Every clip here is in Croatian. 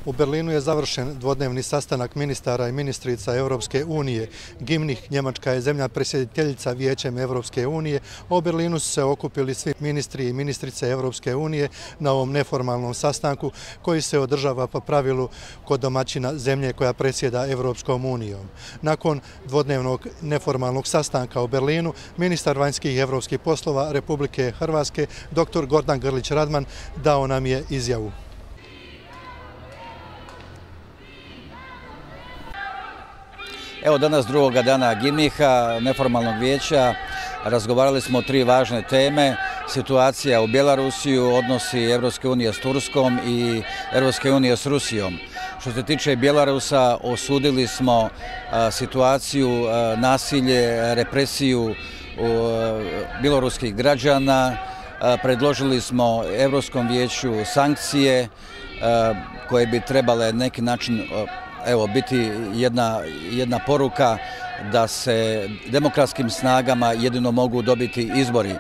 U Berlinu je završen dvodnevni sastanak ministara i ministrica Europske unije. Gimnih, Njemačka je zemlja predsjedateljica Vijećem Europske unije. U Berlinu su se okupili svi ministri i ministrice Europske unije na ovom neformalnom sastanku koji se održava po pravilu kod domaćina zemlje koja predsjeda Europskom unijom. Nakon dvodnevnog neformalnog sastanka u Berlinu, ministar vanjskih i europskih poslova Republike Hrvatske, dr. Gordan Grlić Radman, dao nam je izjavu. Evo danas drugoga dana Gimniha, neformalnog vijeća, razgovarali smo o tri važne teme. Situacija u Bjelorusiju, odnosi Europske unije s Turskom i Europske unije s Rusijom. Što se tiče Bjelorusa, osudili smo situaciju, nasilje, represiju bjeloruskih građana. Predložili smo Europskom vijeću sankcije koje bi trebale na neki način biti jedna poruka da se demokratskim snagama jedino mogu dobiti izbori.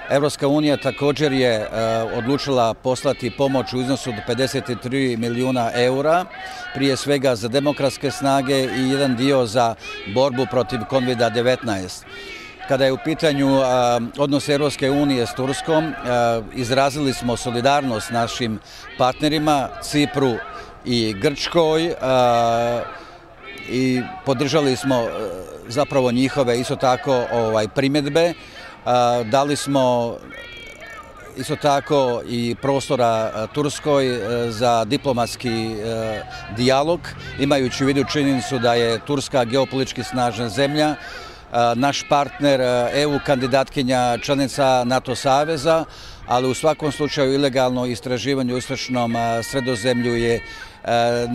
Europska unija također je odlučila poslati pomoć u iznosu od 53 milijuna eura, prije svega za demokratske snage i jedan dio za borbu protiv COVID-19. Kada je u pitanju odnos Europske unije s Turskom, izrazili smo solidarnost našim partnerima Cipru i Grčkoj i podržali smo zapravo njihove isto tako primjedbe. Dali smo isto tako i prostora Turskoj za diplomatski dijalog, imajući u vidu činjenicu da je Turska geopolitički snažna zemlja, naš partner, EU kandidatkinja, članica NATO saveza, ali u svakom slučaju ilegalno istraživanje u istočnom Sredozemlju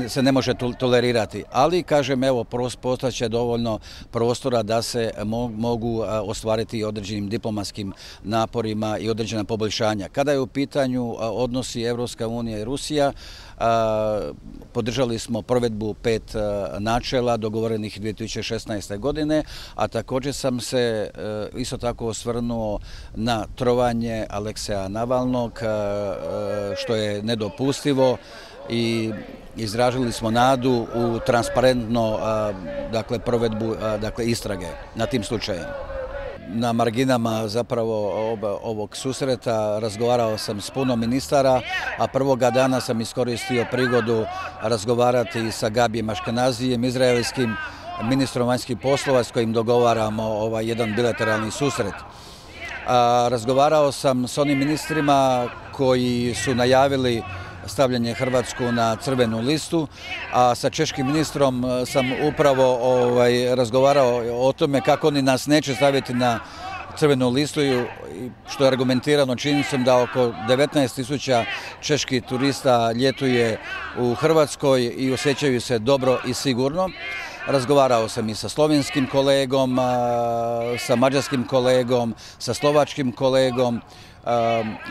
se ne može tolerirati. Ali, kažem, evo, postaće dovoljno prostora da se mogu ostvariti određenim diplomatskim naporima i određena poboljšanja. Kada je u pitanju odnosi Europska unija i Rusija, podržali smo provedbu 5 načela dogovorenih 2016. godine, a također sam se isto tako osvrnuo na trovanje Alekseja Navalnog, što je nedopustivo, i izražili smo nadu u transparentno provedbu istrage na tim slučajem. Na marginama zapravo ovog susreta razgovarao sam s puno ministara, a prvoga dana sam iskoristio prigodu razgovarati sa Gabijem Aškenazijem, izraelskim ministrom vanjskih poslova s kojim dogovaramo jedan bilateralni susret. Razgovarao sam s onim ministrima koji su najavili stavljanje Hrvatsku na crvenu listu, a sa češkim ministrom sam upravo razgovarao o tome kako oni nas neće staviti na crvenu listu, što je argumentirano činjenicom da oko 19.000 čeških turista ljetuje u Hrvatskoj i osjećaju se dobro i sigurno. Razgovarao sam i sa slovenskim kolegom, sa mađarskim kolegom, sa slovačkim kolegom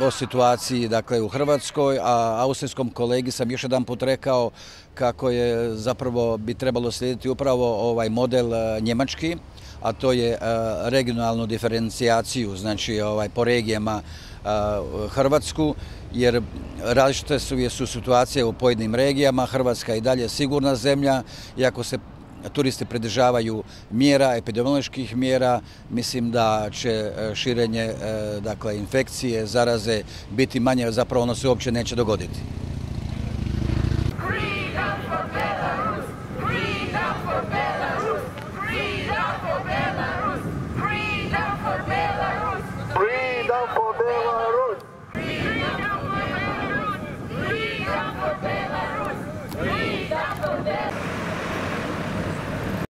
o situaciji u Hrvatskoj, a austrijskom kolegi sam još jedan put rekao kako je zapravo bi trebalo slijediti upravo ovaj model njemački, a to je regionalnu diferencijaciju, znači po regijama Hrvatsku, jer različite su situacije u pojedinim regijama. Hrvatska je i dalje sigurna zemlja, iako se turisti pridržavaju mjera, epidemioloških mjera, mislim da će širenje infekcije, zaraze biti manje, zapravo ono se uopće neće dogoditi.